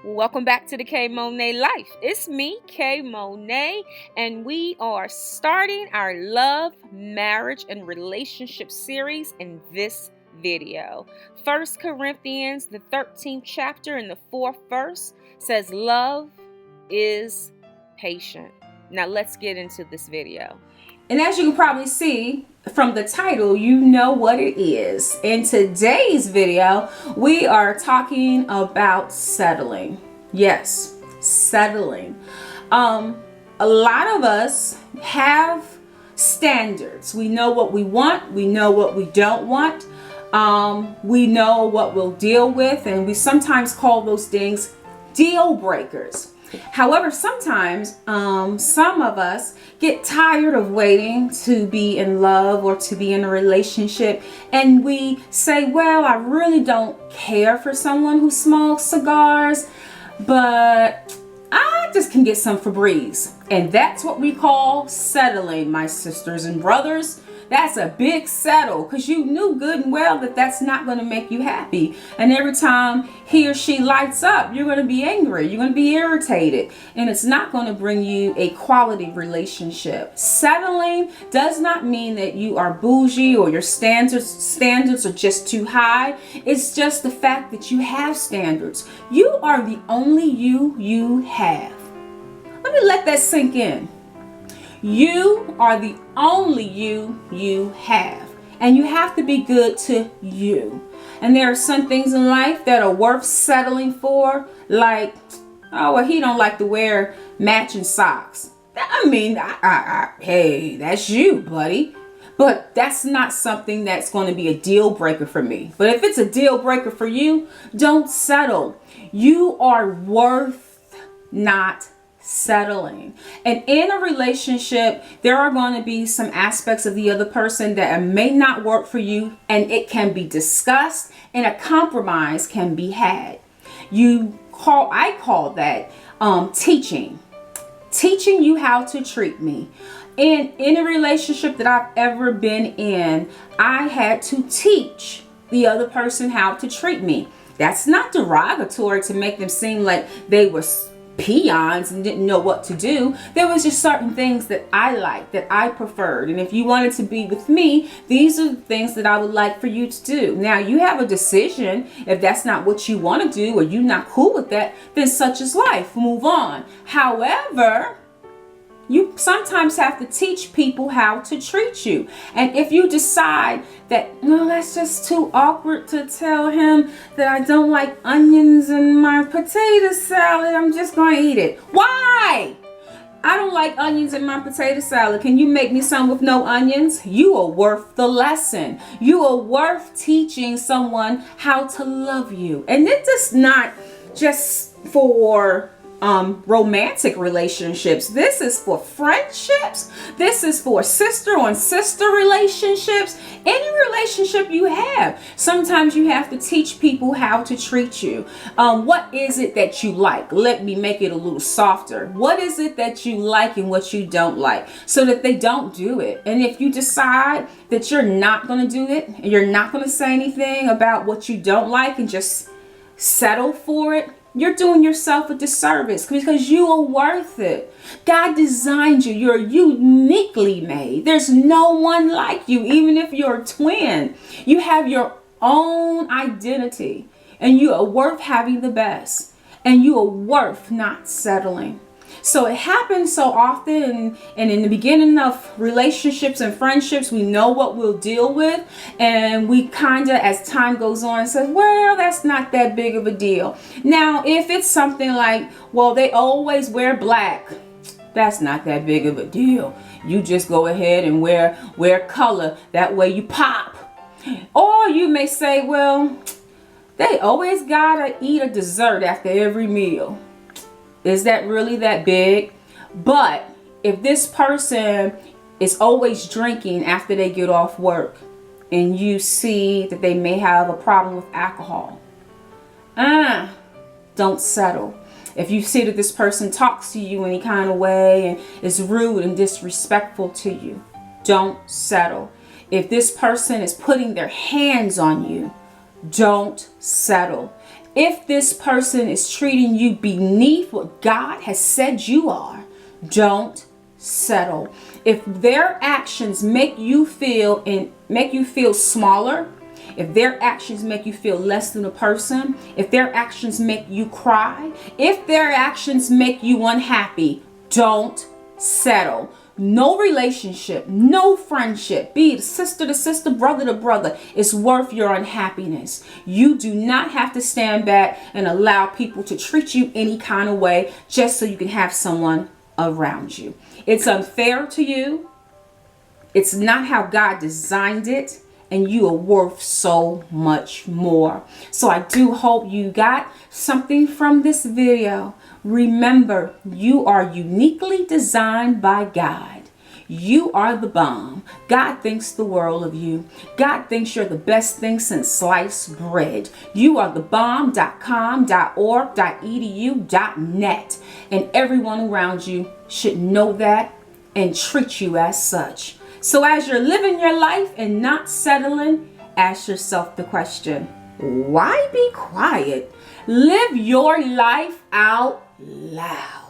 Welcome back to the Kay Monet Life. It's me, Kay Monet, and we are starting our love, marriage, and relationship series in this video. 1 Corinthians, the 13th chapter and the 4th verse says, "Love is patient." Now let's get into this video. And as you can probably see from the title, you know what it is. In today's video, we are talking about settling. Yes, settling. A lot of us have standards. We know what we want. We know what we don't want. We know what we'll deal with, and we sometimes call those things deal breakers. However, sometimes some of us get tired of waiting to be in love or to be in a relationship, and we say, well, I really don't care for someone who smokes cigars, but I just can get some Febreze. And that's what we call settling, my sisters and brothers. That's a big settle, because you knew good and well that that's not going to make you happy. And every time he or she lights up, you're going to be angry. You're going to be irritated. And it's not going to bring you a quality relationship. Settling does not mean that you are bougie or your standards are just too high. It's just the fact that you have standards. You are the only you have. Let me let that sink in. You are the only you have. And you have to be good to you. And there are some things in life that are worth settling for. Like, oh, well, he don't like to wear matching socks. I mean, hey, that's you, buddy. But that's not something that's going to be a deal breaker for me. But if it's a deal breaker for you, don't settle. You are worth not settling. And in a relationship, there are going to be some aspects of the other person that may not work for you, and it can be discussed and a compromise can be had. I call that teaching you how to treat me. And in a relationship that I've ever been in, I had to teach the other person how to treat me. That's not derogatory to make them seem like they were peons and didn't know what to do. There was just certain things that I liked, that I preferred. And if you wanted to be with me, these are the things that I would like for you to do. Now, you have a decision. If that's not what you want to do or you're not cool with that, then such is life. Move on. However, you sometimes have to teach people how to treat you. And if you decide that, no, that's just too awkward to tell him that I don't like onions in my potato salad, I'm just going to eat it. Why? I don't like onions in my potato salad. Can you make me some with no onions? You are worth the lesson. You are worth teaching someone how to love you. And it is not just for romantic relationships. This is for friendships. This is for sister on sister relationships. Any relationship you have, sometimes you have to teach people how to treat you. What is it that you like? Let me make it a little softer. What is it that you like and what you don't like, so that they don't do it? And if you decide that you're not going to do it, and you're not going to say anything about what you don't like and just settle for it, you're doing yourself a disservice, because you are worth it. God designed you. You're uniquely made. There's no one like you, even if you're a twin. You have your own identity, and you are worth having the best, and you are worth not settling. So it happens so often, and in the beginning of relationships and friendships, we know what we'll deal with, and we kind of, as time goes on, say, well, that's not that big of a deal. Now, if it's something like, well, they always wear black, that's not that big of a deal. You just go ahead and wear color. That way you pop. Or you may say, well, they always gotta eat a dessert after every meal. Is that really that big? But if this person is always drinking after they get off work, and you see that they may have a problem with alcohol, don't settle. If you see that this person talks to you any kind of way and is rude and disrespectful to you, don't settle. If this person is putting their hands on you, don't settle. If this person is treating you beneath what God has said you are, don't settle. If their actions make you feel smaller, if their actions make you feel less than a person, if their actions make you cry, if their actions make you unhappy, don't settle. No relationship, no friendship, be it sister to sister, brother to brother, is worth your unhappiness. You do not have to stand back and allow people to treat you any kind of way just so you can have someone around you. It's unfair to you. It's not how God designed it. And you are worth so much more. So I do hope you got something from this video. Remember, you are uniquely designed by God. You are the bomb. God thinks the world of you. God thinks you're the best thing since sliced bread. You are the bomb.com.org.edu.net. And everyone around you should know that and treat you as such. So as you're living your life and not settling, ask yourself the question, why be quiet? Live your life out loud.